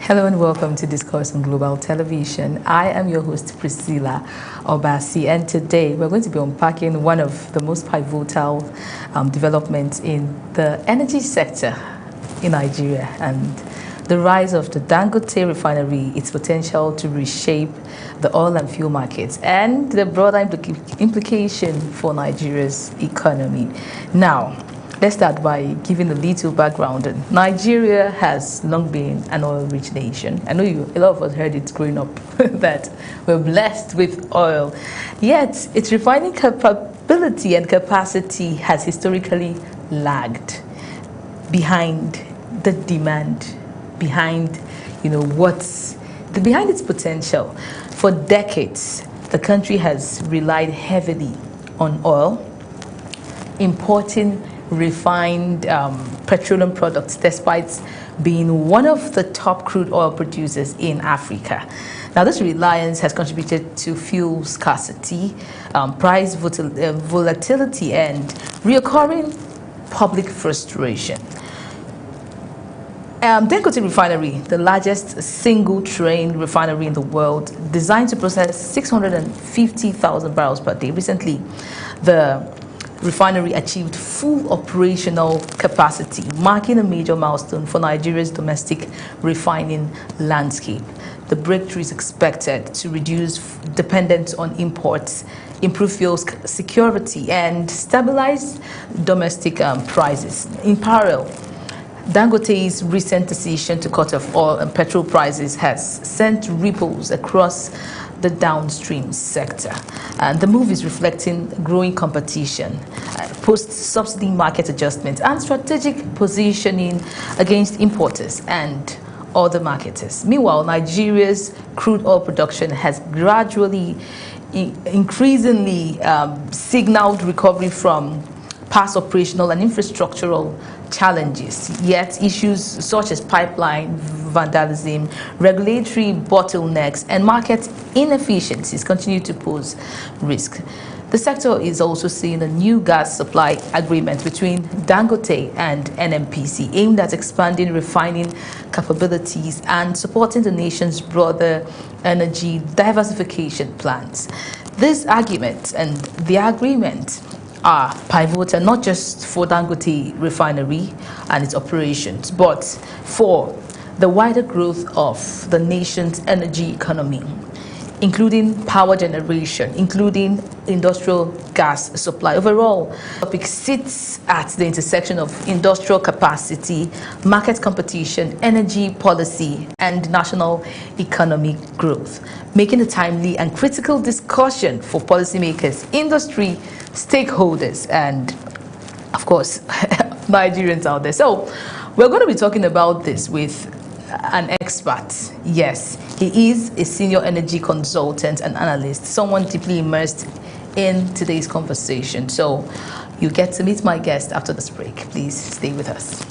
Hello and welcome to Discourse on Global Television. I am your host Priscilla Obasi, and today we're going to be unpacking one of the most pivotal developments in the energy sector in Nigeria and the rise of the Dangote refinery, its potential to reshape the oil and fuel markets, and the broader implication for Nigeria's economy. Now, let's start by giving a little background. Nigeria has long been an oil-rich nation. I know a lot of us heard it growing up that we're blessed with oil. Yet, its refining capability and capacity has historically lagged behind the demand, behind behind its potential. For decades, the country has relied heavily on oil, importing refined petroleum products despite being one of the top crude oil producers in Africa. Now, this reliance has contributed to fuel scarcity, price volatility, and reoccurring public frustration. Dangote Refinery, the largest single-train refinery in the world, designed to process 650,000 barrels per day. Recently, the refinery achieved full operational capacity, marking a major milestone for Nigeria's domestic refining landscape. The breakthrough is expected to reduce dependence on imports, improve fuel security, and stabilize domestic prices. In parallel, Dangote's recent decision to cut off oil and petrol prices has sent ripples across the downstream sector. And the move is reflecting growing competition, post-subsidy market adjustments, and strategic positioning against importers and other marketers. Meanwhile, Nigeria's crude oil production has gradually, increasingly signaled recovery from past operational and infrastructural challenges. Yet issues such as pipeline vandalism, regulatory bottlenecks, and market inefficiencies continue to pose risk. The sector is also seeing a new gas supply agreement between Dangote and NNPC aimed at expanding refining capabilities and supporting the nation's broader energy diversification plans. This argument and the agreement are pivotal not just for Dangote refinery and its operations, but for the wider growth of the nation's energy economy, including power generation, including industrial gas supply. Overall, the topic sits at the intersection of industrial capacity, market competition, energy policy, and national economic growth, making a timely and critical discussion for policymakers, industry, stakeholders, and, of course, Nigerians out there. So, we're going to be talking about this with an expert. Yes, he is a senior energy consultant and analyst, someone deeply immersed in today's conversation. So you get to meet my guest after this break. Please stay with us.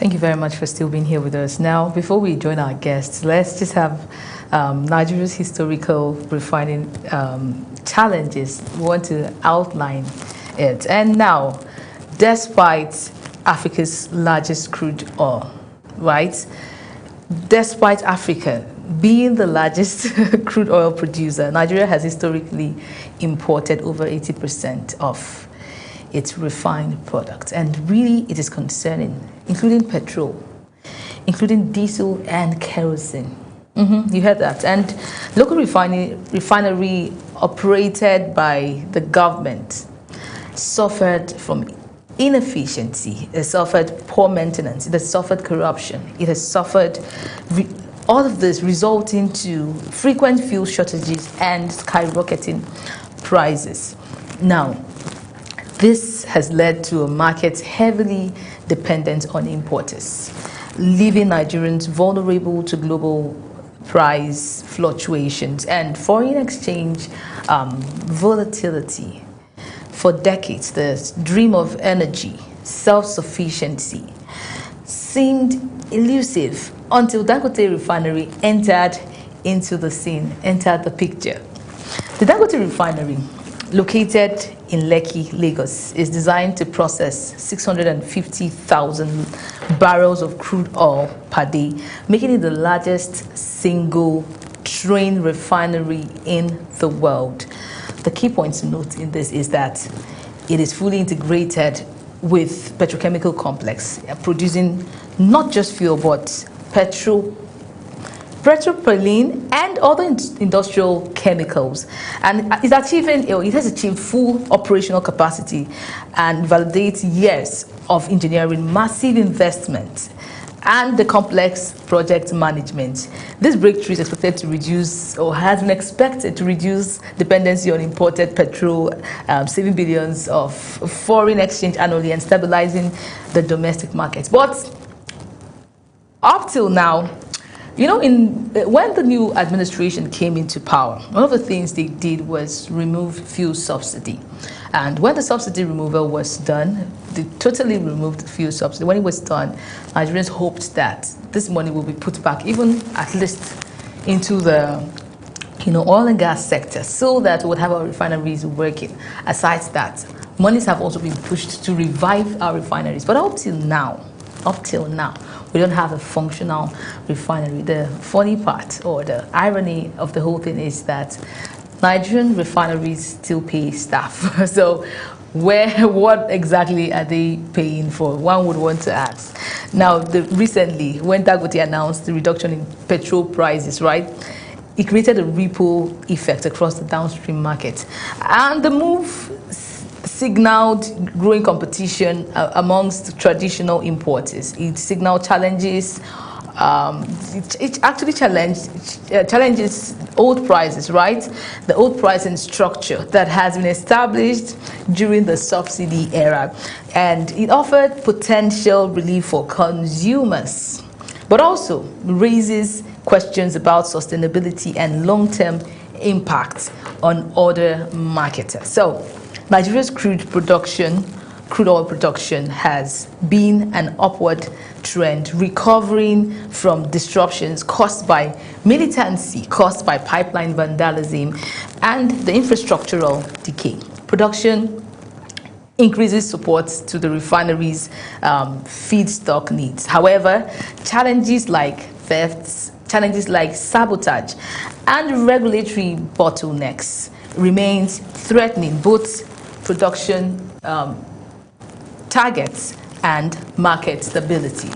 Thank you very much for still being here with us. Now, before we join our guests, let's just have Nigeria's historical refining challenges. We want to outline it. And now, despite Africa's largest crude oil, right? Despite Africa being the largest crude oil producer, Nigeria has historically imported over 80% of its refined products. And really, it is concerning, including petrol, including diesel and kerosene. You heard that. And local refinery operated by the government suffered from inefficiency, it suffered poor maintenance, it has suffered corruption, it has suffered all of this, resulting to frequent fuel shortages and skyrocketing prices. Now, this has led to a market heavily dependent on importers, leaving Nigerians vulnerable to global price fluctuations and foreign exchange volatility. For decades, the dream of energy, self-sufficiency, seemed elusive until Dangote Refinery entered into the scene, entered the picture. The Dangote Refinery, located in Lekki, Lagos, is designed to process 650,000 barrels of crude oil per day, making it the largest single train refinery in the world. The key point to note in this is that it is fully integrated with petrochemical complex, producing not just fuel but propylene and other industrial chemicals, and it has achieved full operational capacity and validates years of engineering, massive investment, and the complex project management. This breakthrough is expected to reduce, or has been expected to reduce, dependency on imported petrol, saving billions of foreign exchange annually and stabilizing the domestic market. But up till now, you know, when the new administration came into power, one of the things they did was remove fuel subsidy. And when the subsidy removal was done, they totally removed the fuel subsidy. When it was done, Nigerians hoped that this money will be put back, even at least into the oil and gas sector, so that we would have our refineries working. Aside that, monies have also been pushed to revive our refineries. But up till now, we don't have a functional refinery. The funny part, or the irony of the whole thing, is that Nigerian refineries still pay staff. So what exactly are they paying for? One would want to ask. Now, recently, when Dangote announced the reduction in petrol prices, right, it created a ripple effect across the downstream market. And the move signaled growing competition amongst traditional importers. It signaled challenges. It actually challenges old prices, right? The old pricing structure that has been established during the subsidy era, and it offered potential relief for consumers, but also raises questions about sustainability and long-term impact on other marketers. So, Nigeria's crude oil production has been an upward trend, recovering from disruptions caused by militancy, caused by pipeline vandalism, and the infrastructural decay. Production increases support to the refineries' feedstock needs. However, challenges like thefts, challenges like sabotage, and regulatory bottlenecks remains threatening both production targets and market stability.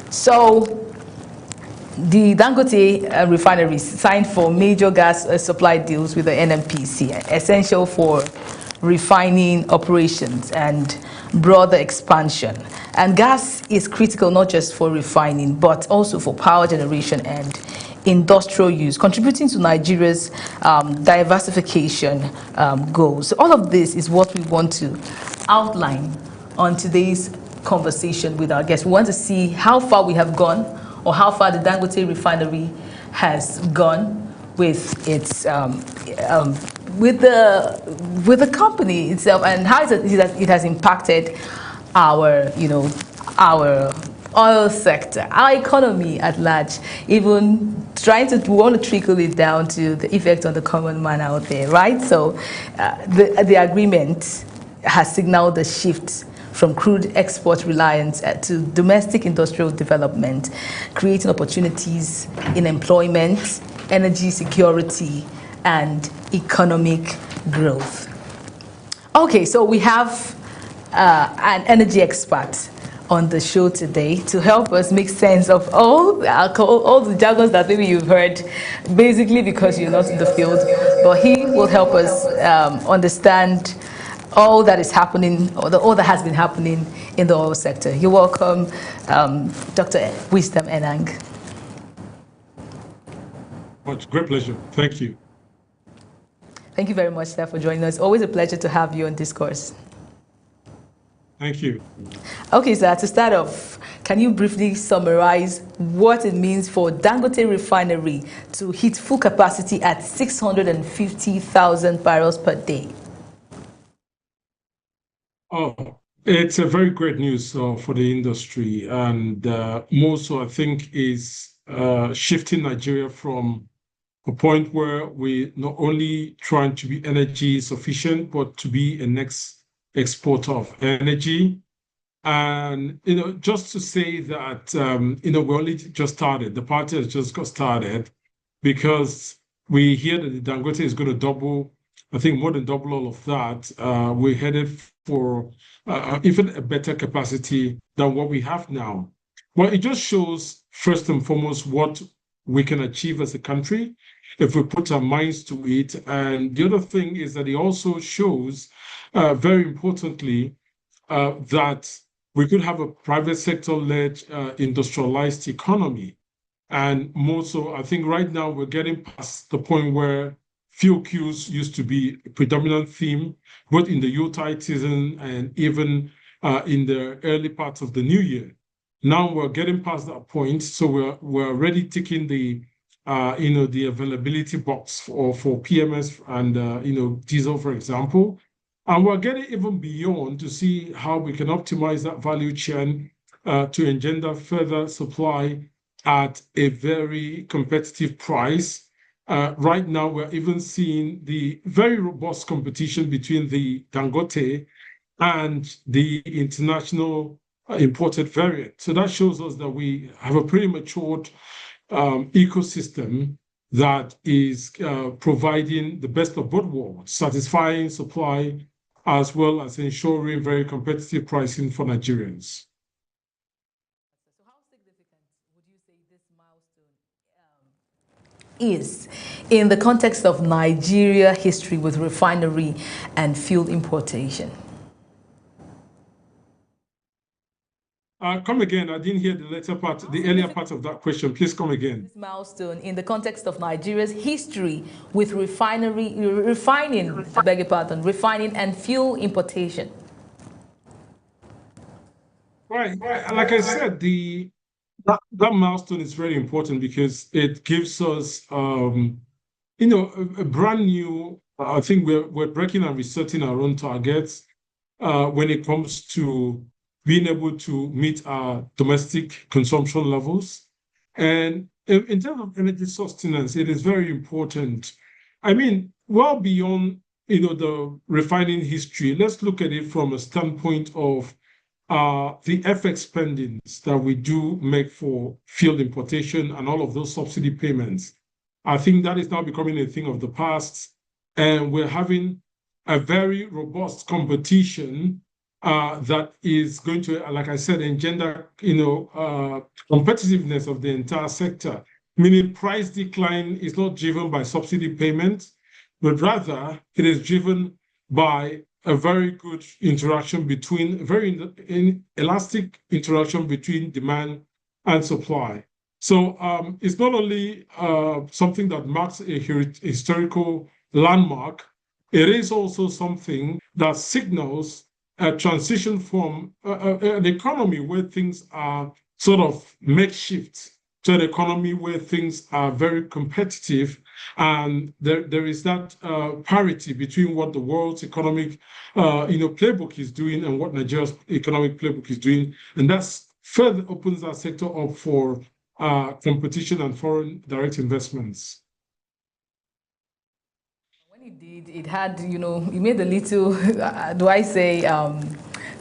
So, the Dangote refineries signed for major gas supply deals with the NNPC, essential for refining operations and broader expansion. And gas is critical not just for refining, but also for power generation and industrial use, contributing to Nigeria's diversification goals. So all of this is what we want to outline on today's conversation with our guests. We want to see how far we have gone, or how far the Dangote refinery has gone with its with the company itself, and how it has impacted our, our oil sector, our economy at large, even we want to trickle it down to the effect on the common man out there, right? So the agreement has signaled the shift from crude export reliance to domestic industrial development, creating opportunities in employment, energy security, and economic growth. Okay, so we have an energy expert on the show today to help us make sense of all the jargons that maybe you've heard, basically because you're not in the field. But he will help us understand all that is happening, or all that has been happening in the oil sector. You're welcome, Dr. Wisdom Enang. Much great pleasure. Thank you. Thank you very much, sir, for joining us. Always a pleasure to have you on Discourse. Thank you. Okay, sir, to start off, can you briefly summarize what it means for Dangote Refinery to hit full capacity at 650,000 barrels per day? Oh, it's a very great news for the industry, and more so, I think, is shifting Nigeria from a point where we're not only trying to be energy sufficient, but to be a next exporter of energy. And, just to say that, we only just started, the party has just got started, because we hear that the Dangote is going to double, I think more than double all of that. We're headed for even a better capacity than what we have now. Well, it just shows, first and foremost, what we can achieve as a country if we put our minds to it. And the other thing is that it also shows, very importantly, that we could have a private sector-led industrialized economy. And more so, I think right now we're getting past the point where fuel queues used to be a predominant theme, both in the Yuletide season and even in the early parts of the new year. Now we're getting past that point, so we're already ticking the the availability box for PMS and diesel, for example. And we're getting even beyond to see how we can optimize that value chain to engender further supply at a very competitive price. Right now, we're even seeing the very robust competition between the Dangote and the international imported variant. So that shows us that we have a pretty matured ecosystem that is providing the best of both worlds, satisfying supply as well as ensuring very competitive pricing for Nigerians. So how significant would you say this milestone is in the context of Nigeria history with refinery and fuel importation? Come again. I didn't hear the later part, the earlier part of that question. Please come again. This milestone in the context of Nigeria's history with refining and fuel importation. Right. Like I said, that milestone is very important because it gives us, a brand new. I think we're breaking and resetting our own targets when it comes to being able to meet our domestic consumption levels. And in terms of energy sustenance, it is very important. I mean, well beyond the refining history, let's look at it from a standpoint of the FX spendings that we do make for fuel importation and all of those subsidy payments. I think that is now becoming a thing of the past, and we're having a very robust competition that is going to, like I said, engender, competitiveness of the entire sector. Meaning price decline is not driven by subsidy payments, but rather it is driven by a very good interaction elastic interaction between demand and supply. So it's not only something that marks a historical landmark, it is also something that signals a transition from an economy where things are sort of makeshift to an economy where things are very competitive And there is that parity between what the world's economic playbook is doing and what Nigeria's economic playbook is doing. And that's further opens our sector up for competition and foreign direct investments. When it did, it had, it made a little, do I say,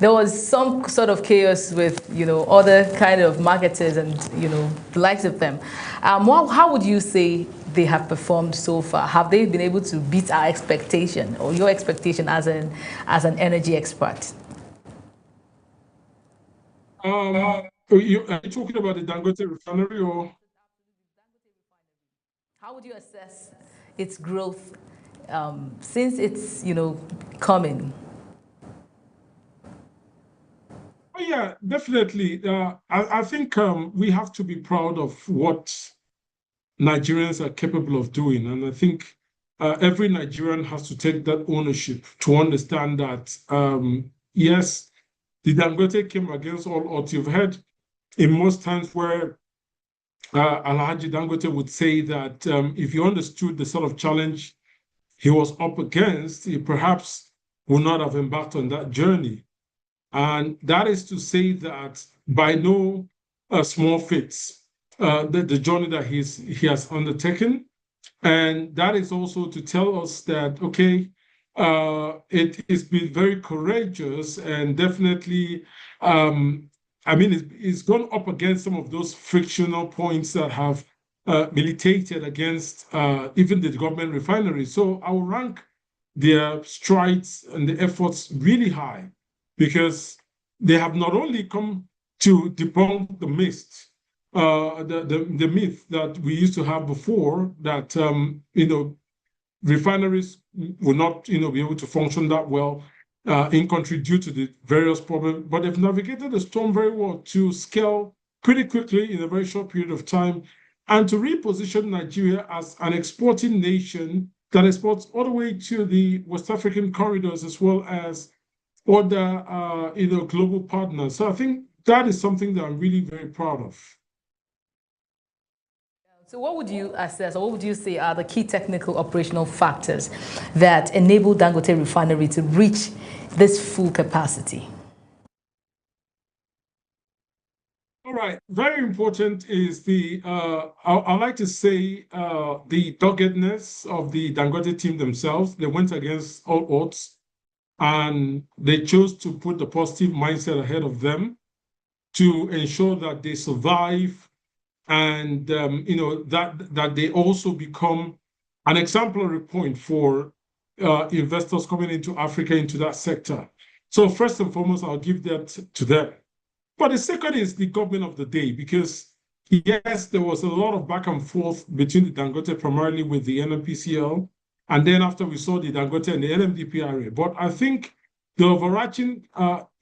there was some sort of chaos with, other kind of marketers and, the likes of them. How would you say they have performed so far? Have they been able to beat our expectation or your expectation as an energy expert? Are you talking about the Dangote refinery or? How would you assess its growth since it's, coming? Oh, yeah, definitely. I think we have to be proud of what Nigerians are capable of doing. And I think every Nigerian has to take that ownership to understand that, yes, the Dangote came against all odds. You've heard in most times where Alhaji Dangote would say that if you understood the sort of challenge he was up against, he perhaps would not have embarked on that journey. And that is to say that by no small feats, the journey that he has undertaken. And that is also to tell us that, okay, it has been very courageous and definitely, it's gone up against some of those frictional points that have militated against even the government refinery. So I will rank their strides and the efforts really high because they have not only come to debunk the myth, the myth that we used to have before that refineries will not be able to function that well in country due to the various problems, but they've navigated the storm very well to scale pretty quickly in a very short period of time and to reposition Nigeria as an exporting nation that exports all the way to the West African corridors as well as other global partners. So I think that is something that I'm really very proud of. So what would you assess or what would you say are the key technical operational factors that enable Dangote Refinery to reach this full capacity? All right, very important is I like to say the doggedness of the Dangote team themselves. They went against all odds and they chose to put the positive mindset ahead of them to ensure that they survive and that they also become an exemplary point for investors coming into Africa into that sector. So first and foremost, I'll give that to them. But the second is the government of the day, because yes, there was a lot of back and forth between the Dangote, primarily with the NNPCL, and then after we saw the Dangote and the NMDPRA. But I think the overarching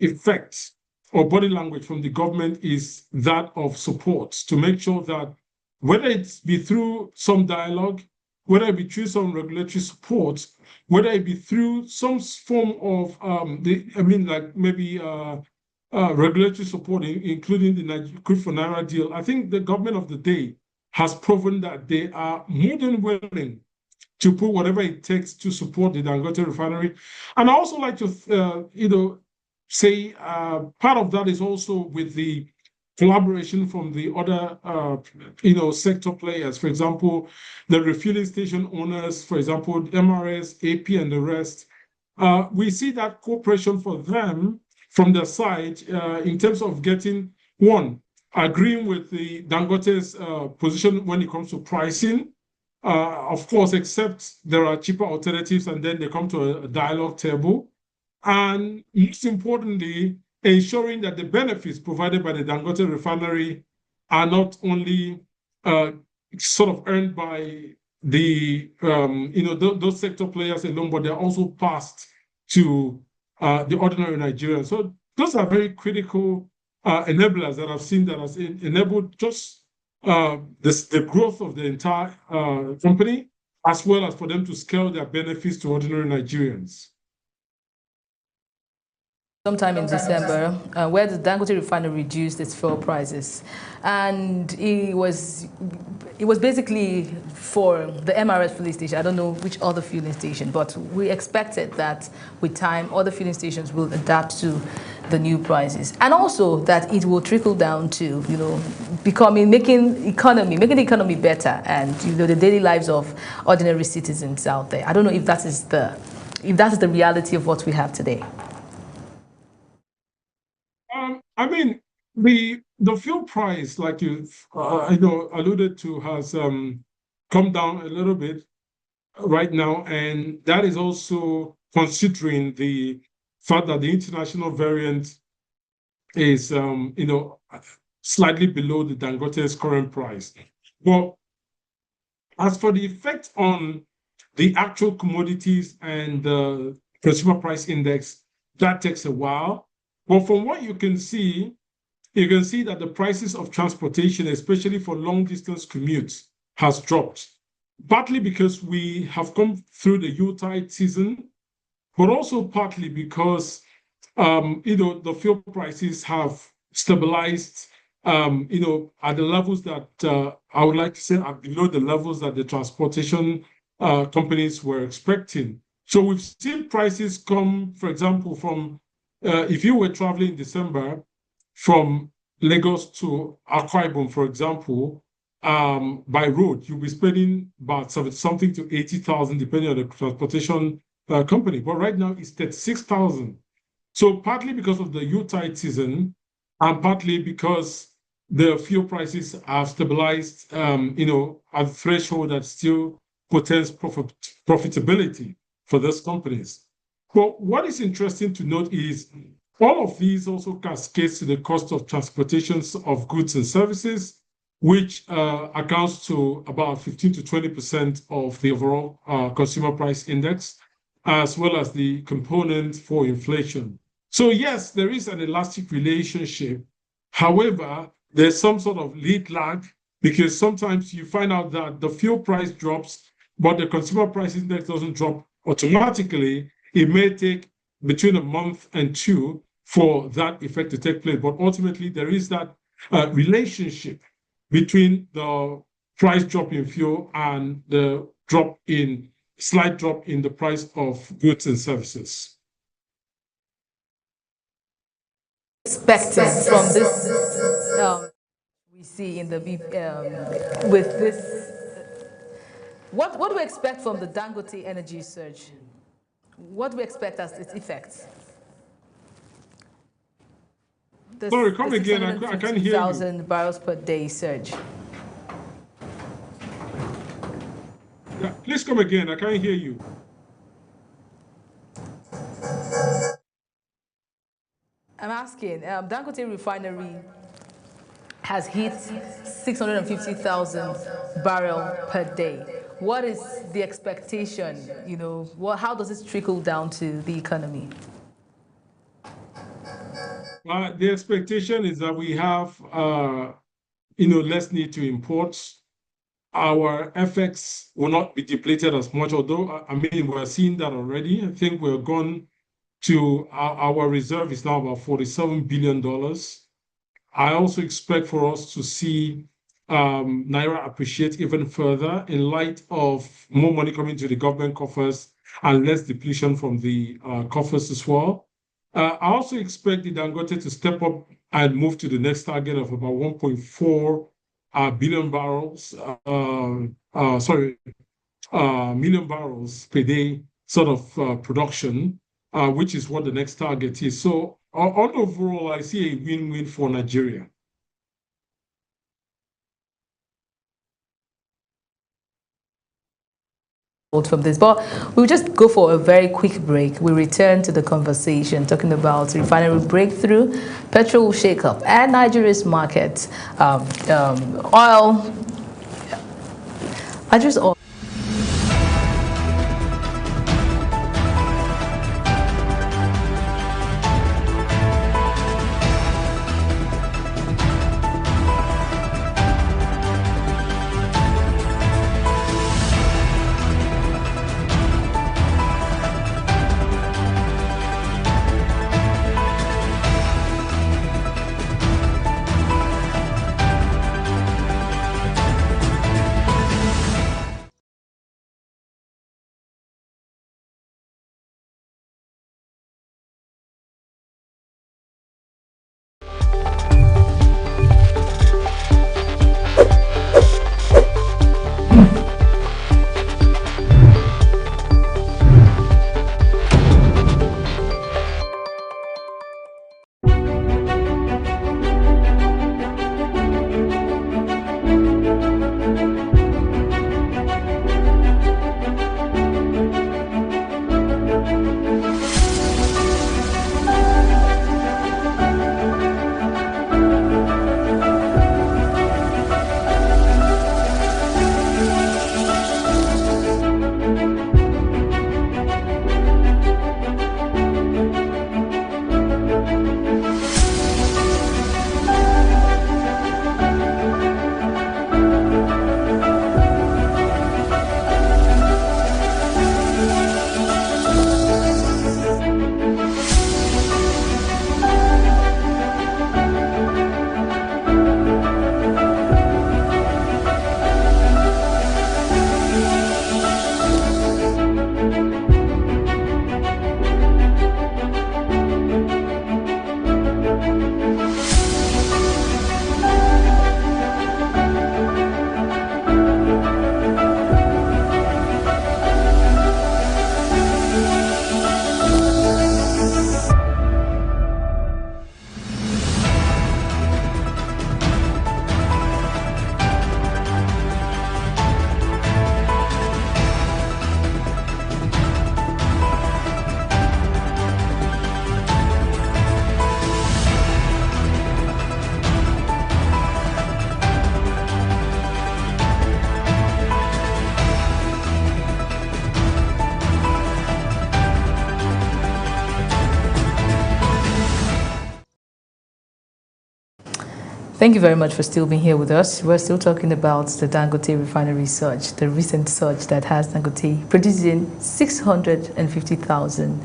effect or body language from the government is that of support to make sure that whether it be through some dialogue, whether it be through some regulatory support, whether it be through some form of maybe regulatory support, including the Crude for Naira deal, I think the government of the day has proven that they are more than willing to put whatever it takes to support the Dangote refinery. And I also like to, say part of that is also with the collaboration from the other, sector players. For example, the refueling station owners, for example, MRS, AP, and the rest. We see that cooperation for them from their side in terms of getting one, agreeing with the Dangote's position when it comes to pricing. Of course, except there are cheaper alternatives, and then they come to a dialogue table. And most importantly, ensuring that the benefits provided by the Dangote refinery are not only sort of earned by the those sector players alone, but they're also passed to the ordinary Nigerian. So those are very critical enablers that I've seen that has enabled just the growth of the entire company, as well as for them to scale their benefits to ordinary Nigerians. sometime in December, where the Dangote refinery reduced its fuel prices, and it was basically for the MRS filling station. I don't know which other fueling station, but we expected that with time, other filling stations will adapt to the new prices, and also that it will trickle down to making the economy better, and the daily lives of ordinary citizens out there. I don't know if that is the reality of what we have today. I mean, the fuel price, like you alluded to, has come down a little bit right now, and that is also considering the fact that the international variant is slightly below the Dangote's current price. But as for the effect on the actual commodities and the consumer price index, that takes a while. But from what you can see that the prices of transportation, especially for long distance commutes, has dropped. Partly because we have come through the Yuletide season, but also partly because the fuel prices have stabilized at the levels that I would like to say are below the levels that the transportation companies were expecting. So we've seen prices come, for example, from if you were traveling in December from Lagos to Akwa Ibom, for example, by road, you'll be spending about something to 80,000, depending on the transportation company. But right now, it's 36,000. So partly because of the Yuletide season, and partly because the fuel prices have stabilized, at a threshold that still portends profitability for those companies. But what is interesting to note is all of these also cascades to the cost of transportation of goods and services, which accounts to about 15 to 20% of the overall consumer price index, as well as the component for inflation. So yes, there is an elastic relationship. However, there's some sort of lead lag, because sometimes you find out that the fuel price drops, but the consumer price index doesn't drop automatically. It may take between a month and two for that effect to take place. But ultimately, there is that relationship between the price drop in fuel and the slight drop in the price of goods and services. Expected from this, we see in the with this. What do we expect from the Dangote energy surge? What do we expect as its effects? Sorry, come again. I can't hear you. 1,000 barrels per day surge. Yeah, please come again. I can't hear you. I'm asking, Dangote refinery has hit 650,000 barrels per day. What is the expectation? How does this trickle down to the economy? The expectation is that we have, less need to import. Our FX will not be depleted as much, although, we're seeing that already. I think we're gone to our reserve is now about $47 billion. I also expect for us to see Naira appreciate even further in light of more money coming to the government coffers and less depletion from the coffers as well. I also expect the Dangote to step up and move to the next target of about 1.4 billion barrels, million barrels per day sort of production, which is what the next target is. So overall, I see a win-win for Nigeria. From this, but we'll just go for a very quick break. We return to the conversation talking about refinery breakthrough, petrol shakeup, and Nigeria's market, oil. Nigeria's oil. Thank you very much for still being here with us. We're still talking about the Dangote refinery surge, the recent surge that has Dangote producing 650,000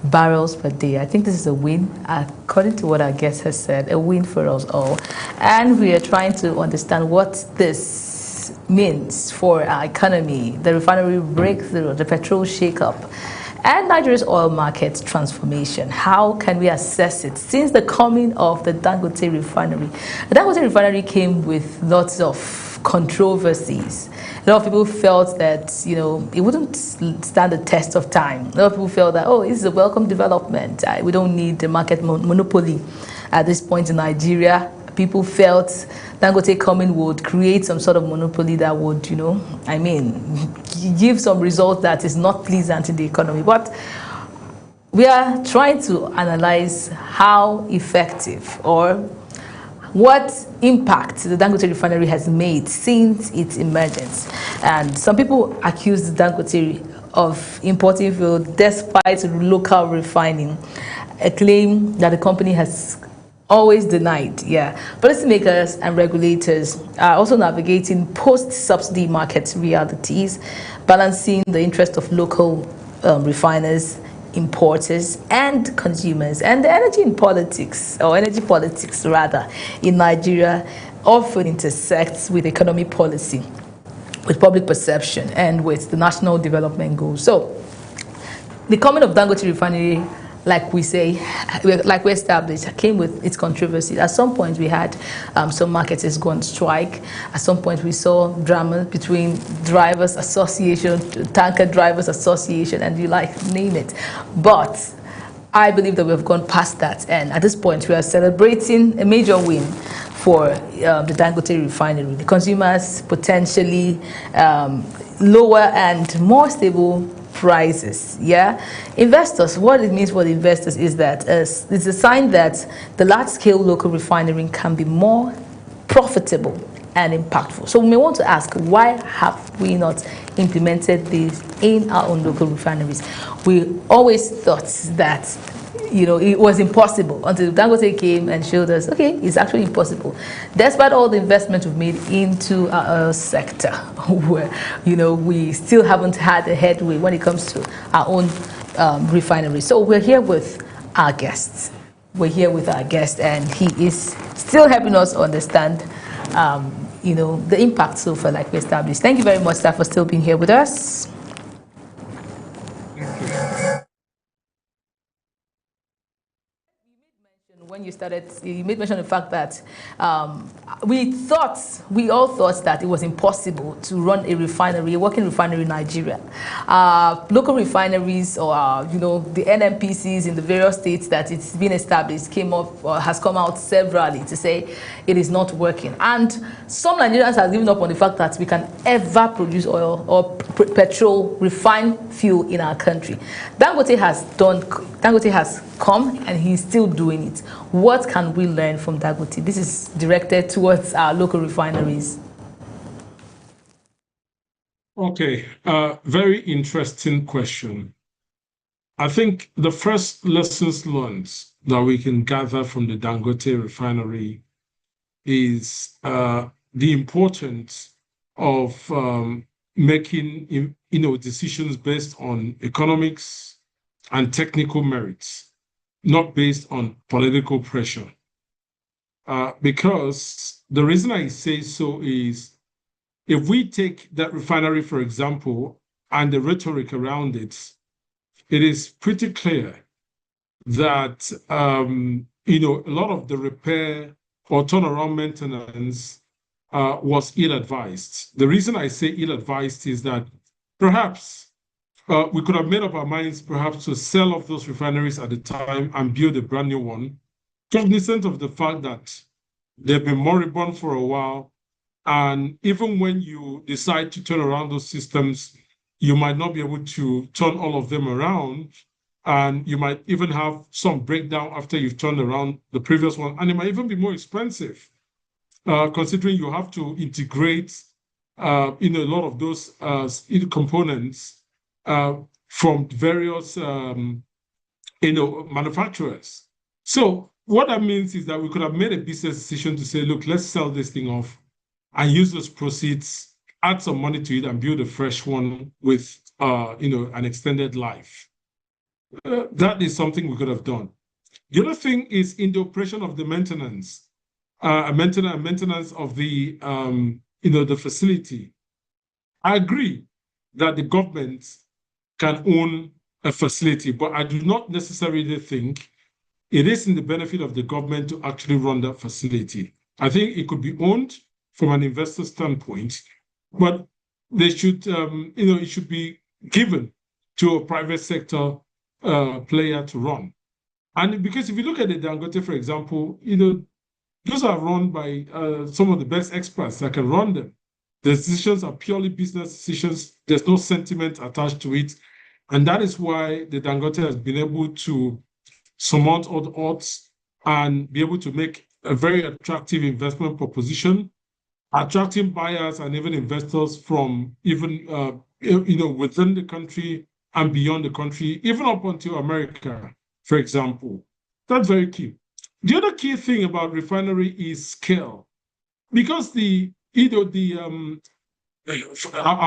barrels per day. I think this is a win, according to what our guest has said, a win for us all. And we are trying to understand what this means for our economy, the refinery breakthrough, the petrol shakeup, and Nigeria's oil market transformation. How can we assess it since the coming of the Dangote refinery? The Dangote refinery came with lots of controversies. A lot of people felt that, it wouldn't stand the test of time. A lot of people felt that, this is a welcome development. We don't need the market monopoly at this point in Nigeria. People felt Dangote coming would create some sort of monopoly that would, give some result that is not pleasant in the economy. But we are trying to analyze how effective or what impact the Dangote refinery has made since its emergence. And some people accuse Dangote of importing fuel despite local refining, a claim that the company has always denied. Policymakers and regulators are also navigating post-subsidy market realities, balancing the interest of local refiners, importers, and consumers. And the energy politics rather, in Nigeria often intersects with economic policy, with public perception, and with the national development goals. So, the coming of Dangote refinery, like we established, came with its controversy. At some point, we had some marketers go on strike. At some point, we saw drama between drivers association, tanker drivers association, and name it. But I believe that we've gone past that, and at this point, we are celebrating a major win for the Dangote refinery. The consumers potentially lower and more stable prices. Investors, what it means for the investors is that it's a sign that the large-scale local refinery can be more profitable and impactful. So we may want to ask, why have we not implemented this in our own local refineries? We always thought that it was impossible until Dangote came and showed us, okay, it's actually impossible. Despite all the investment we've made into our sector, where, we still haven't had a headway when it comes to our own refinery. So we're here with our guest. And he is still helping us understand, the impact so far, like we established. Thank you very much, sir, for still being here with us. When you started, you made mention of the fact that we all thought that it was impossible to run a refinery, a working refinery in Nigeria. Local refineries or, the NMPCs in the various states that it's been established has come out severally to say it is not working. And some Nigerians have given up on the fact that we can ever produce oil or petrol, refined fuel in our country. Dangote has come and he's still doing it. What can we learn from Dangote? This is directed towards our local refineries. Okay, very interesting question. I think the first lessons learned that we can gather from the Dangote refinery is the importance of making decisions based on economics and technical merits, not based on political pressure. Because the reason I say so is, if we take that refinery, for example, and the rhetoric around it, it is pretty clear that a lot of the repair or turnaround maintenance was ill-advised. The reason I say ill-advised is that perhaps we could have made up our minds perhaps to sell off those refineries at the time and build a brand new one, cognizant of the fact that they've been moribund for a while. And even when you decide to turn around those systems, you might not be able to turn all of them around. And you might even have some breakdown after you've turned around the previous one. And it might even be more expensive, considering you have to integrate a lot of those components from various manufacturers. So what that means is that we could have made a business decision to say, look, let's sell this thing off and use those proceeds, add some money to it, and build a fresh one with, an extended life. That is something we could have done. The other thing is in the operation of the maintenance of the, the facility. I agree that the government can own a facility, but I do not necessarily think it is in the benefit of the government to actually run that facility. I think it could be owned from an investor standpoint, but they should, it should be given to a private sector player to run. And because if you look at the Dangote, for example, those are run by some of the best experts that can run them. The decisions are purely business decisions. There's no sentiment attached to it. And that is why the Dangote has been able to surmount all the odds and be able to make a very attractive investment proposition, attracting buyers and even investors from even, within the country and beyond the country, even up until America, for example. That's very key. The other key thing about refinery is scale, because I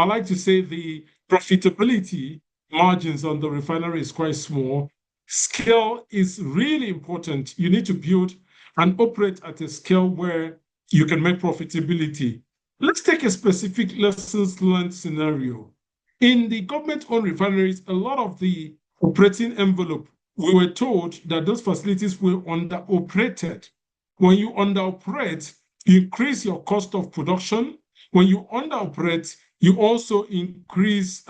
like to say the profitability margins on the refinery is quite small. Scale is really important. You need to build and operate at a scale where you can make profitability. Let's take a specific lessons learned scenario. In the government-owned refineries, a lot of the operating envelope, we were told that those facilities were underoperated. When you underoperate, you increase your cost of production. When you underoperate, you also increase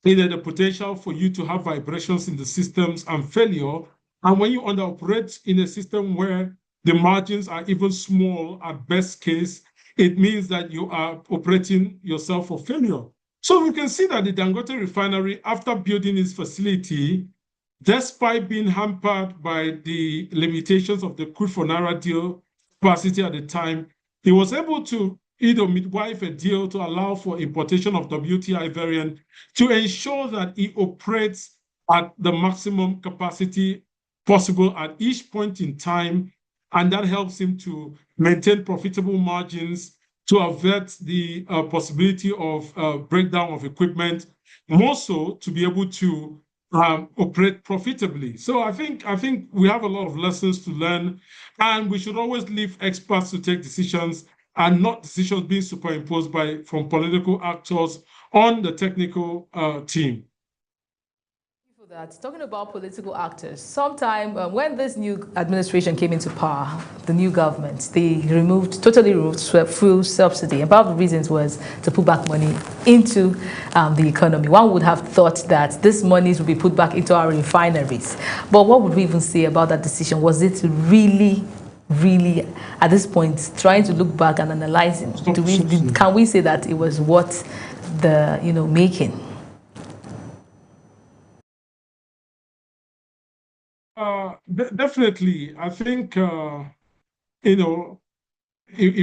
the potential for you to have vibrations in the systems and failure. And when you underoperate in a system where the margins are even small at best case, it means that you are operating yourself for failure. So we can see that the Dangote refinery, after building its facility, despite being hampered by the limitations of the crude for naira deal capacity at the time, he was able to midwife a deal to allow for importation of WTI variant to ensure that it operates at the maximum capacity possible at each point in time. And that helps him to maintain profitable margins, to avert the possibility of breakdown of equipment, more so to be able to operate profitably. So I think we have a lot of lessons to learn, and we should always leave experts to take decisions and not decisions being superimposed from political actors on the technical team. For that, talking about political actors, sometime when this new administration came into power, the new government, they totally removed fuel subsidy. And part of the reasons was to put back money into the economy. One would have thought that this money would be put back into our refineries. But what would we even say about that decision? Was it really at this point, trying to look back and analyzing, can we say that it was worth the making? Definitely, I think it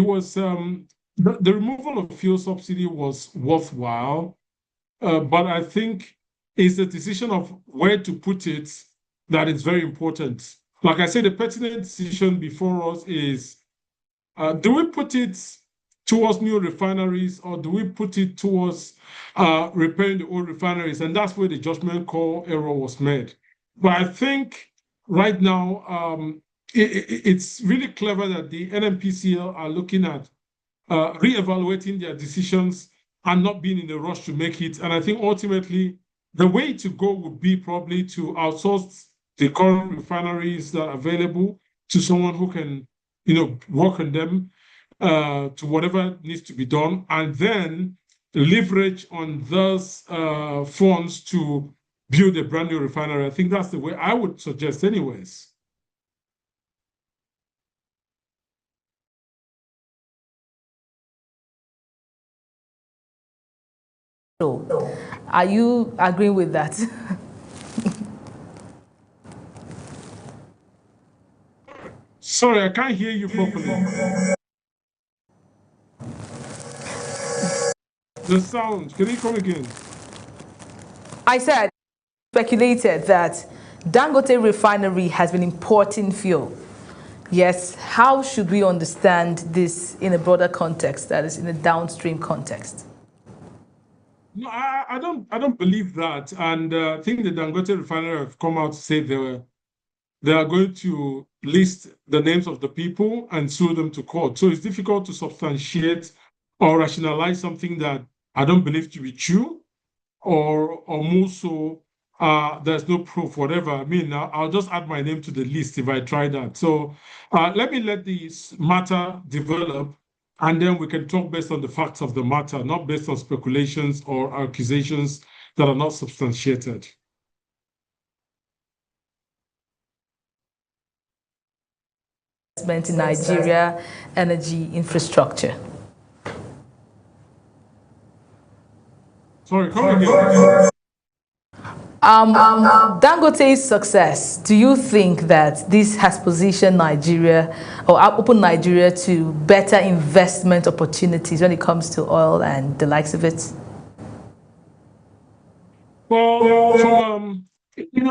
was the removal of fuel subsidy was worthwhile, but I think it's the decision of where to put it that is very important. Like I said, the pertinent decision before us is, do we put it towards new refineries, or do we put it towards repairing the old refineries? And that's where the judgment call error was made. But I think right now, it's really clever that the NNPCL are looking at reevaluating their decisions and not being in a rush to make it. And I think ultimately, the way to go would be probably to outsource the current refineries that are available to someone who can, work on them to whatever needs to be done, and then leverage on those funds to build a brand new refinery. I think that's the way I would suggest anyways. So, are you agreeing with that? Sorry, I can't hear you properly. The sound, can you come again? I said, speculated that Dangote refinery has been importing fuel. Yes, how should we understand this in a broader context, that is in a downstream context? No, I don't believe that. And I think the Dangote refinery have come out to say they are going to list the names of the people and sue them to court. So it's difficult to substantiate or rationalize something that I don't believe to be true, or more so, there's no proof, whatever. I mean, I'll just add my name to the list if I try that. So let me let this matter develop, and then we can talk based on the facts of the matter, not based on speculations or accusations that are not substantiated. Investment in Nigeria energy infrastructure. Sorry, come again. Dangote's success, do you think that this has positioned Nigeria or opened Nigeria to better investment opportunities when it comes to oil and the likes of it? Well,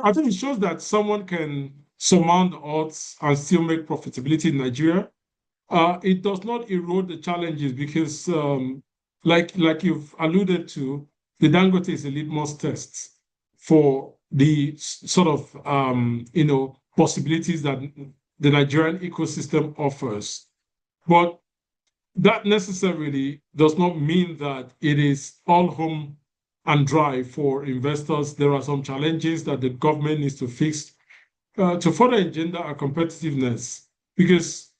I think it shows that someone can surmount the odds and still make profitability in Nigeria. It does not erode the challenges because, like you've alluded to, the Dangote is a litmus test for the sort of possibilities that the Nigerian ecosystem offers. But that necessarily does not mean that it is all home and dry for investors. There are some challenges that the government needs to fix to further engender our competitiveness, because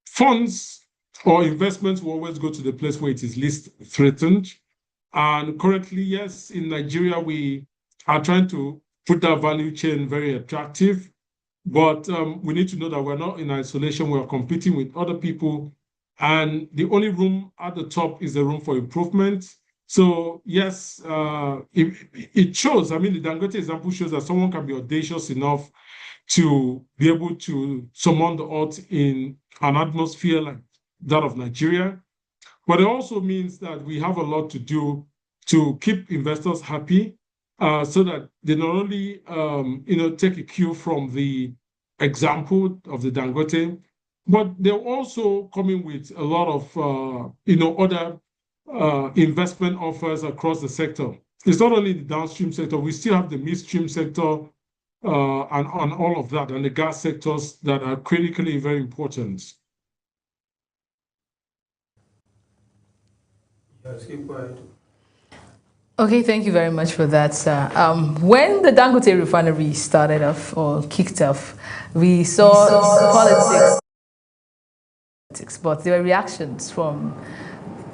funds or investments will always go to the place where it is least threatened. And currently, yes, in Nigeria, we are trying to put that value chain very attractive, but we need to know that we're not in isolation. We're competing with other people, and the only room at the top is the room for improvement. So yes, it shows. I mean, the Dangote example shows that someone can be audacious enough to be able to summon the odds in an atmosphere like that of Nigeria. But it also means that we have a lot to do to keep investors happy, so that they not only take a cue from the example of the Dangote, but they're also coming with a lot of other investment offers across the sector. It's not only the downstream sector; we still have the midstream sector, and all of that, and the gas sectors that are critically very important. Yes, keep quiet. Okay, thank you very much for that, sir. When the Dangote refinery started off or kicked off, we saw politics, but there were reactions from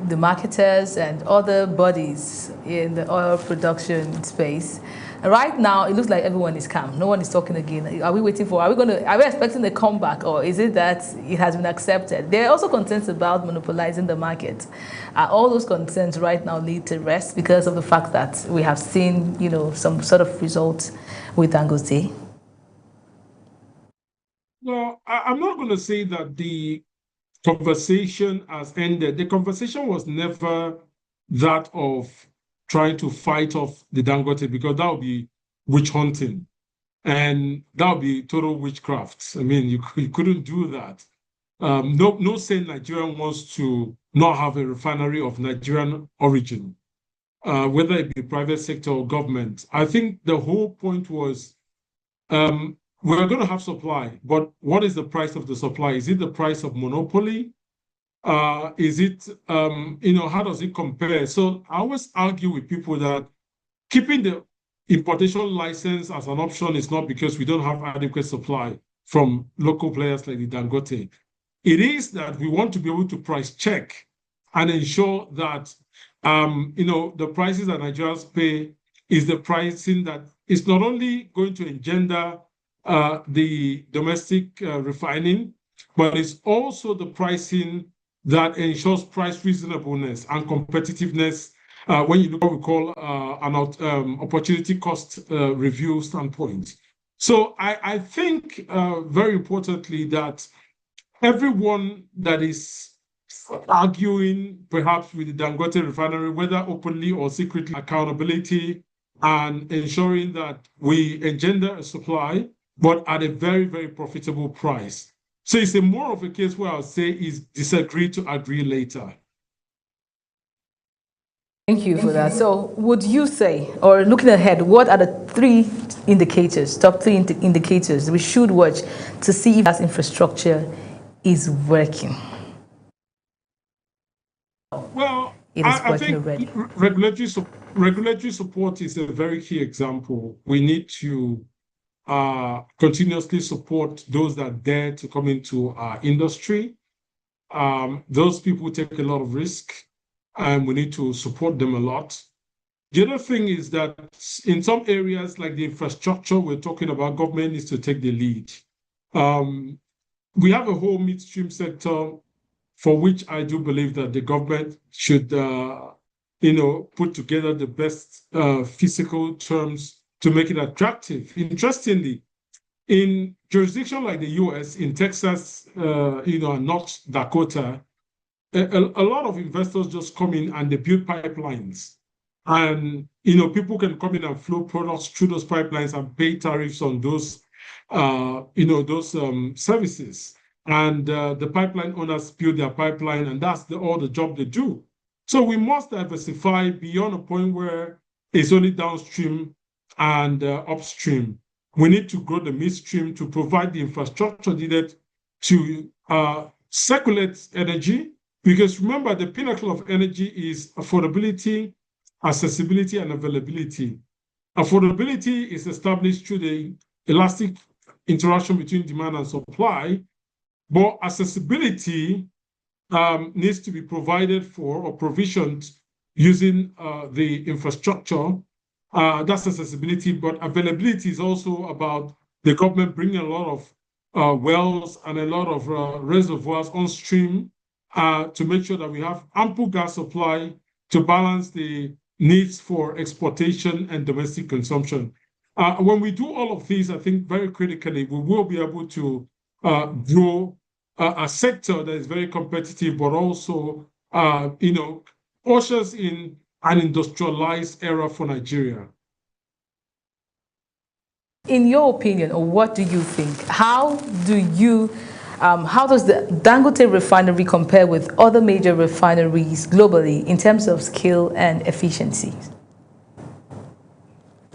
the marketers and other bodies in the oil production space. Right now, it looks like everyone is calm. No one is talking again. Are we expecting a comeback, or is it that it has been accepted? There are also concerns about monopolizing the market. Are all those concerns right now laid to rest because of the fact that we have seen, some sort of results with Dangote? Well, I'm not going to say that the conversation has ended. The conversation was never that of trying to fight off the Dangote, because that would be witch hunting, and that would be total witchcraft. I mean, you couldn't do that. No saying Nigerian wants to not have a refinery of Nigerian origin, whether it be private sector or government. I think the whole point was, we're going to have supply, but what is the price of the supply? Is it the price of monopoly? Is it, how does it compare? So I always argue with people that keeping the importation license as an option is not because we don't have adequate supply from local players like the Dangote. It is that we want to be able to price check and ensure that, the prices that Nigerians pay is the pricing that is not only going to engender the domestic refining, but it's also the pricing that ensures price reasonableness and competitiveness when you look at what we call an opportunity cost review standpoint. So I think very importantly that everyone that is arguing perhaps with the Dangote refinery, whether openly or secretly, accountability and ensuring that we engender a supply, but at a very, very profitable price. So it's a more of a case where I'll say is disagree to agree later. Thank you for that. So, would you say, or looking ahead, what are the three indicators, top three indicators we should watch to see if that infrastructure is working? Well, It is I working think already. regulatory support is a very key example. We need to continuously support those that dare to come into our industry. Those people take a lot of risk, and we need to support them a lot. The other thing is that in some areas like the infrastructure we're talking about, government needs to take the lead. We have a whole midstream sector for which I do believe that the government should, put together the best physical terms to make it attractive. Interestingly, in jurisdictions like the U.S., in Texas, and North Dakota, a lot of investors just come in and they build pipelines. And, people can come in and flow products through those pipelines and pay tariffs on those, services. And the pipeline owners build their pipeline, and that's all the job they do. So we must diversify beyond a point where it's only downstream and upstream. We need to grow the midstream to provide the infrastructure needed to circulate energy. Because remember, the pinnacle of energy is affordability, accessibility, and availability. Affordability is established through the elastic interaction between demand and supply, but accessibility needs to be provided for or provisioned using the infrastructure. That's accessibility, but availability is also about the government bringing a lot of wells and a lot of reservoirs on stream to make sure that we have ample gas supply to balance the needs for exportation and domestic consumption. When we do all of these, I think very critically, we will be able to grow a sector that is very competitive, but also, ushers in an industrialized era for Nigeria. In your opinion, or what do you think? How does the Dangote refinery compare with other major refineries globally in terms of scale and efficiency?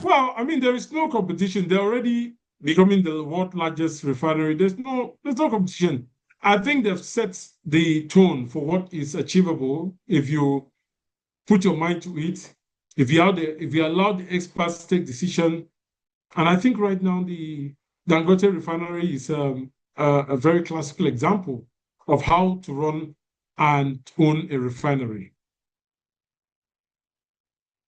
Well, I mean, there is no competition. They're already becoming the world's largest refinery. There's no competition. I think they've set the tone for what is achievable if you put your mind to it, if you allow the experts to take decision. And I think right now the Dangote refinery is a very classical example of how to run and own a refinery.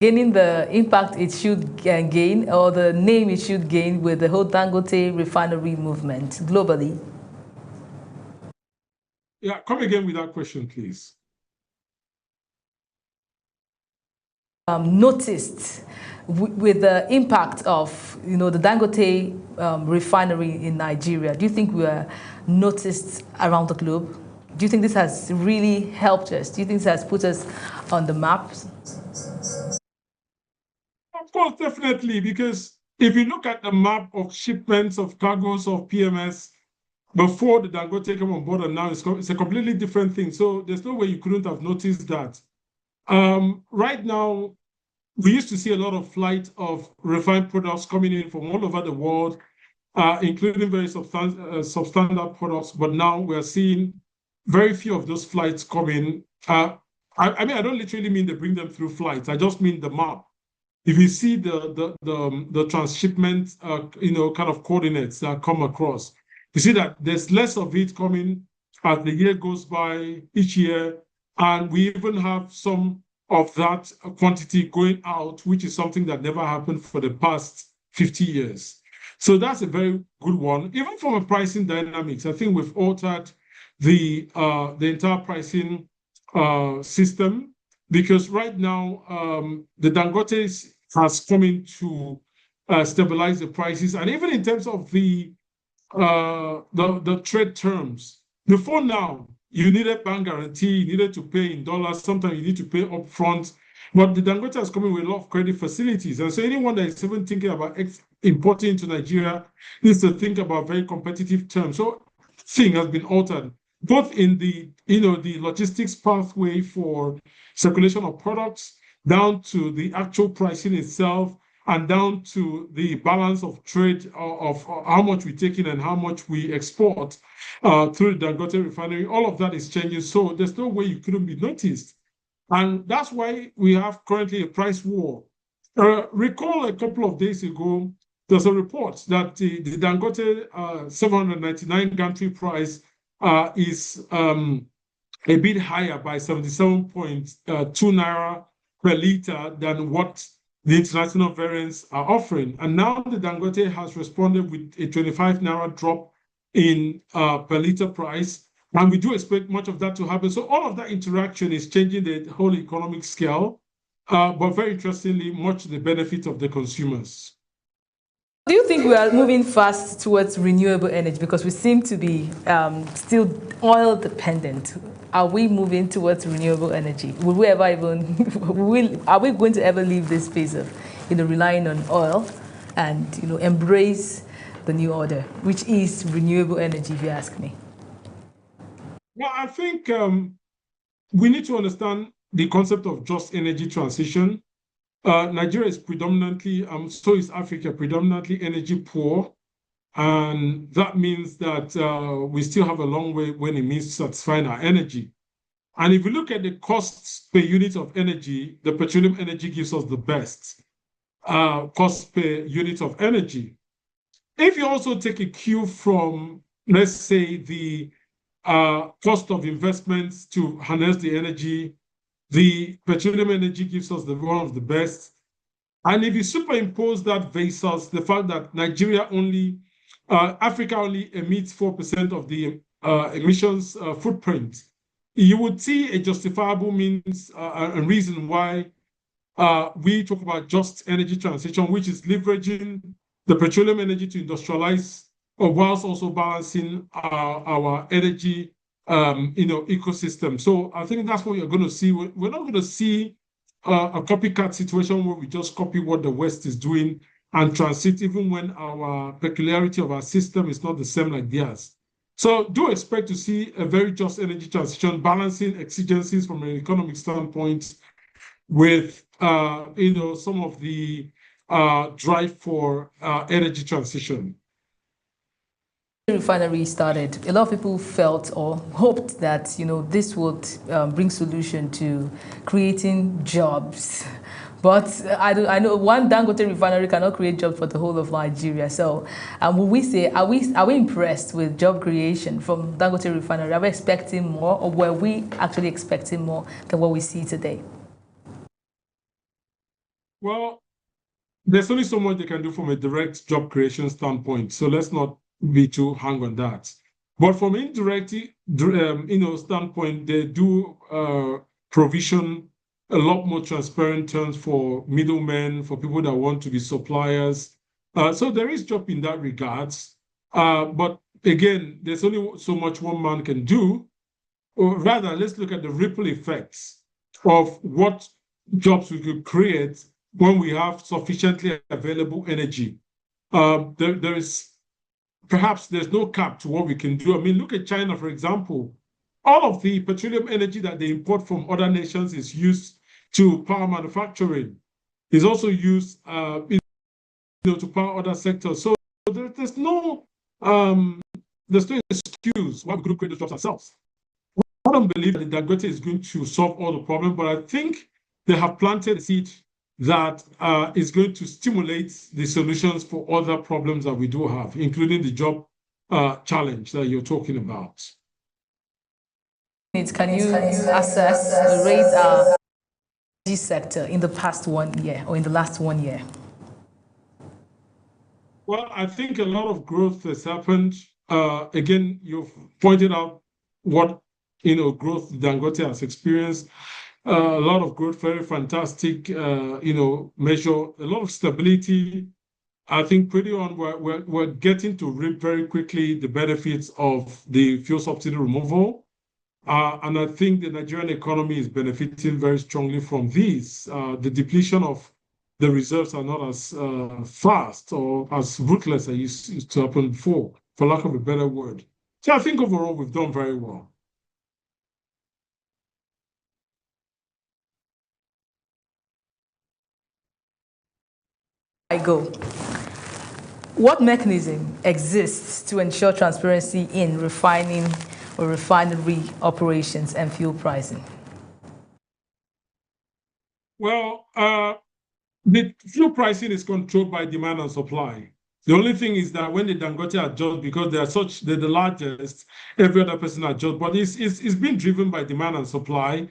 Gaining the impact it should gain, or the name it should gain with the whole Dangote refinery movement globally? Yeah, come again with that question, please. Noticed with the impact of the Dangote refinery in Nigeria? Do you think we are noticed around the globe? Do you think this has really helped us? Do you think this has put us on the map? Of course, definitely, because if you look at the map of shipments of cargoes of PMS before the Dangote came on board, and now it's a completely different thing. So there's no way you couldn't have noticed that. Right now, we used to see a lot of flight of refined products coming in from all over the world, including very substandard products. But now we're seeing very few of those flights coming. I mean, I don't literally mean they bring them through flights. I just mean the map. If you see the transshipment, kind of coordinates that come across, you see that there's less of it coming as the year goes by each year. And we even have some of that quantity going out, which is something that never happened for the past 50 years. So that's a very good one. Even from a pricing dynamics, I think we've altered the entire pricing system, because right now the Dangote has come in to stabilize the prices, and even in terms of the trade terms. Before now, you needed bank guarantee, you needed to pay in dollars. Sometimes you need to pay upfront. But the Dangote has come in with a lot of credit facilities. And so anyone that is even thinking about importing into Nigeria needs to think about very competitive terms. So thing has been altered, both in the the logistics pathway for circulation of products, down to the actual pricing itself, and down to the balance of trade of how much we take in and how much we export through the Dangote refinery. All of that is changing. So there's no way you couldn't be noticed. And that's why we have currently a price war. Recall a couple of days ago, there's a report that the Dangote 799 gantry price is a bit higher by 77.2 naira per liter than what the international variants are offering. And now the Dangote has responded with a 25 naira drop in per liter price. And we do expect much of that to happen. So all of that interaction is changing the whole economic scale, but very interestingly, much to the benefit of the consumers. Do you think we are moving fast towards renewable energy because we seem to be still oil dependent? Are we moving towards renewable energy? Will we ever even are we going to ever leave this phase of relying on oil and embrace the new order, which is renewable energy, if you ask me? Well, I think we need to understand the concept of just energy transition. Nigeria is predominantly, so is Africa, predominantly energy poor. And that means that we still have a long way when it means satisfying our energy. And if you look at the costs per unit of energy, the petroleum energy gives us the best cost per unit of energy. If you also take a cue from, let's say, the cost of investments to harness the energy, the petroleum energy gives us one of the best. And if you superimpose that versus the fact that Africa only emits 4% of the emissions footprint, you would see a justifiable means and reason why we talk about just energy transition, which is leveraging the petroleum energy to industrialize, whilst also balancing our energy ecosystem. So I think that's what you're going to see. We're not going to see a copycat situation where we just copy what the West is doing and transit, even when our peculiarity of our system is not the same like theirs. So do expect to see a very just energy transition, balancing exigencies from an economic standpoint with some of the drive for energy transition. Refinery started, a lot of people felt or hoped that this would bring solution to creating jobs. But I know one Dangote refinery cannot create jobs for the whole of Nigeria. So will we say, are we impressed with job creation from Dangote refinery? Are we expecting more, or were we actually expecting more than what we see today? Well, there's only so much they can do from a direct job creation standpoint. So let's not be too hung on that. But from indirect, standpoint, they do provision a lot more transparent terms for middlemen, for people that want to be suppliers. So there is job in that regards. But again, there's only so much one man can do. Or rather, let's look at the ripple effects of what jobs we could create when we have sufficiently available energy. Perhaps there's no cap to what we can do. I mean, look at China, for example. All of the petroleum energy that they import from other nations is used to power manufacturing. It's also used to power other sectors. So there's no excuse why we couldn't create those jobs ourselves. I don't believe that Dangote is going to solve all the problems, but I think they have planted a seed that is going to stimulate the solutions for other problems that we do have, including the job challenge that you're talking about. Can you assess, rate our energy sector in the past 1 year or in the last 1 year? Well, I think a lot of growth has happened. Again, you've pointed out what growth Dangote has experienced. A lot of growth, very fantastic, measure, a lot of stability. I think pretty on we're getting to reap very quickly the benefits of the fuel subsidy removal. And I think the Nigerian economy is benefiting very strongly from these. The depletion of the reserves are not as fast or as ruthless as used to happen before, for lack of a better word. So I think overall we've done very well. I go. What mechanism exists to ensure transparency in refining or refinery operations and fuel pricing? Well, the fuel pricing is controlled by demand and supply. The only thing is that when the Dangote adjust, because they're the largest, every other person adjusts, but it's being driven by demand and supply.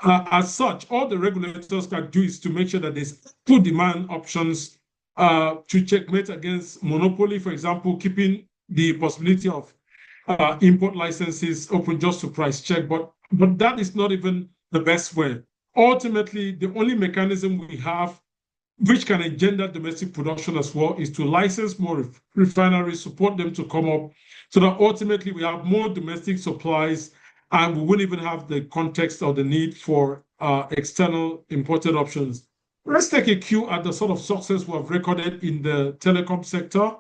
As such, all the regulators can do is to make sure that there's full demand options to checkmate against monopoly, for example, keeping the possibility of import licenses open just to price check. But that is not even the best way. Ultimately, the only mechanism we have which can engender domestic production as well, is to license more refineries, support them to come up, so that ultimately we have more domestic supplies and we won't even have the context or the need for external imported options. Let's take a cue at the sort of success we have recorded in the telecom sector.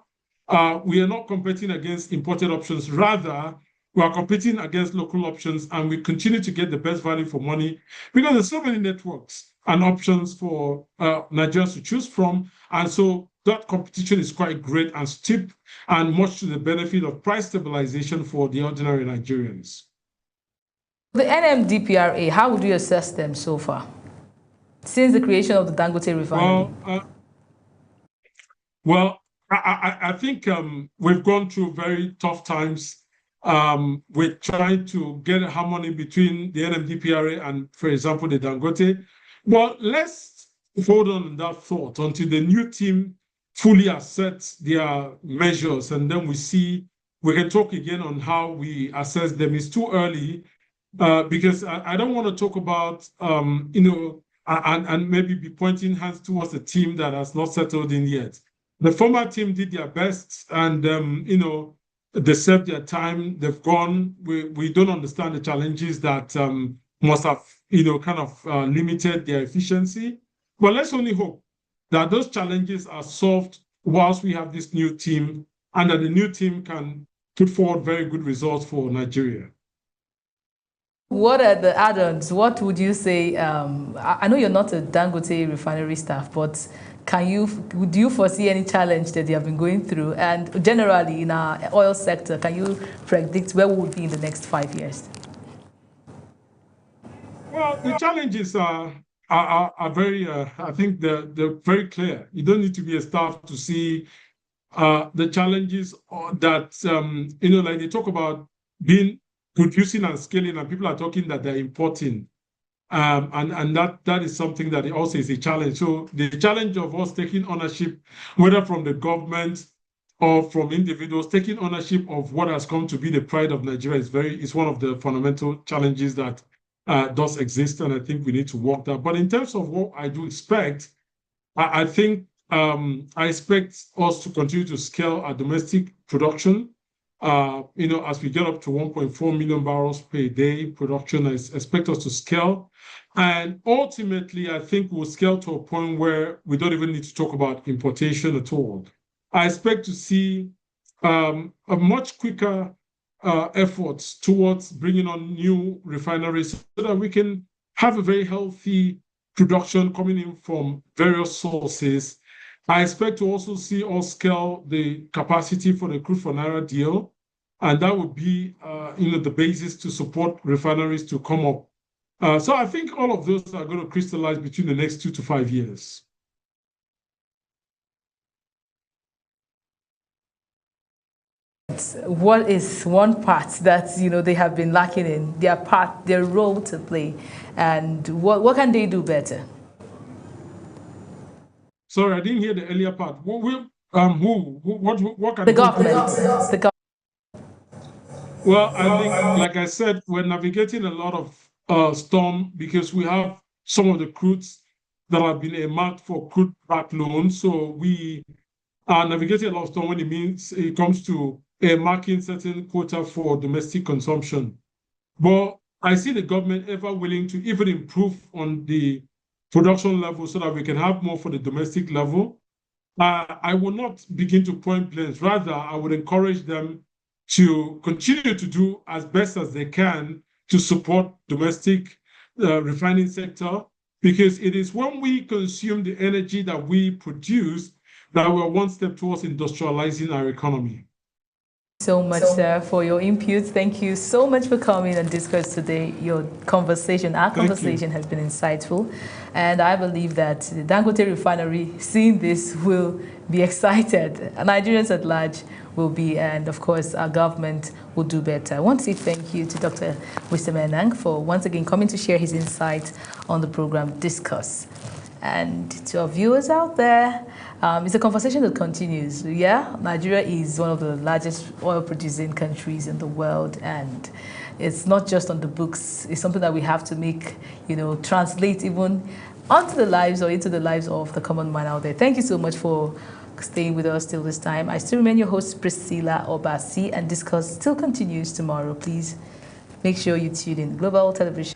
We are not competing against imported options. Rather, we are competing against local options, and we continue to get the best value for money because there's so many networks and options for Nigerians to choose from. And so that competition is quite great and steep and much to the benefit of price stabilization for the ordinary Nigerians. The NMDPRA, how would you assess them so far since the creation of the Dangote refinery? Well, I think we've gone through very tough times with trying to get a harmony between the NMDPRA and, for example, the Dangote. Well, let's hold on that thought until the new team fully assess their measures, and then we can talk again on how we assess them. It's too early because I don't want to talk about, and maybe be pointing hands towards the team that has not settled in yet. The former team did their best, and they served their time. They've gone. We don't understand the challenges that must have kind of limited their efficiency. But let's only hope that those challenges are solved whilst we have this new team, and that the new team can put forward very good results for Nigeria. What are the add-ons? What would you say? I know you're not a Dangote refinery staff, but do you foresee any challenge that they have been going through? And generally in our oil sector, can you predict where we will be in the next 5 years? Well, the challenges are very, I think they're very clear. You don't need to be a staff to see the challenges that, like they talk about producing and scaling, and people are talking that they're importing. And that is something that also is a challenge. So the challenge of us taking ownership, whether from the government or from individuals, taking ownership of what has come to be the pride of Nigeria is one of the fundamental challenges that does exist, and I think we need to work that. But in terms of what I do expect, I think I expect us to continue to scale our domestic production. As we get up to 1.4 million barrels per day production, I expect us to scale. And ultimately, I think we'll scale to a point where we don't even need to talk about importation at all. I expect to see a much quicker efforts towards bringing on new refineries so that we can have a very healthy production coming in from various sources. I expect to also see us scale the capacity for the crude for Naira deal, and that would be, the basis to support refineries to come up. So I think all of those are going to crystallize between the next 2 to 5 years. What is one part that they have been lacking in their role to play, and what can they do better? Sorry, I didn't hear the earlier part. What can the government? The government. Well, I think, like I said, we're navigating a lot of storm because we have some of the crudes that have been earmarked for crude-backed loans. So we are navigating a lot of storm when it comes to earmarking certain quota for domestic consumption. But I see the government ever willing to even improve on the production level so that we can have more for the domestic level. I will not begin to point blames. Rather, I would encourage them to continue to do as best as they can to support domestic refining sector, because it is when we consume the energy that we produce that we're one step towards industrializing our economy. So much, sir, for your input. Thank you so much for coming and discuss today. Our conversation has been insightful, and I believe that the Dangote refinery, seeing this, will be excited. Nigerians at large will be, and of course, our government will do better. I want to say thank you to Dr. Wisdom Enang for once again coming to share his insights on the program Discourse. And to our viewers out there, it's a conversation that continues. Yeah, Nigeria is one of the largest oil-producing countries in the world, and it's not just on the books. It's something that we have to make, translate even onto the lives or into the lives of the common man out there. Thank you so much for staying with us till this time. I still remain your host, Priscilla Obasi, and Discourse still continues tomorrow. Please make sure you tune in. Global Television.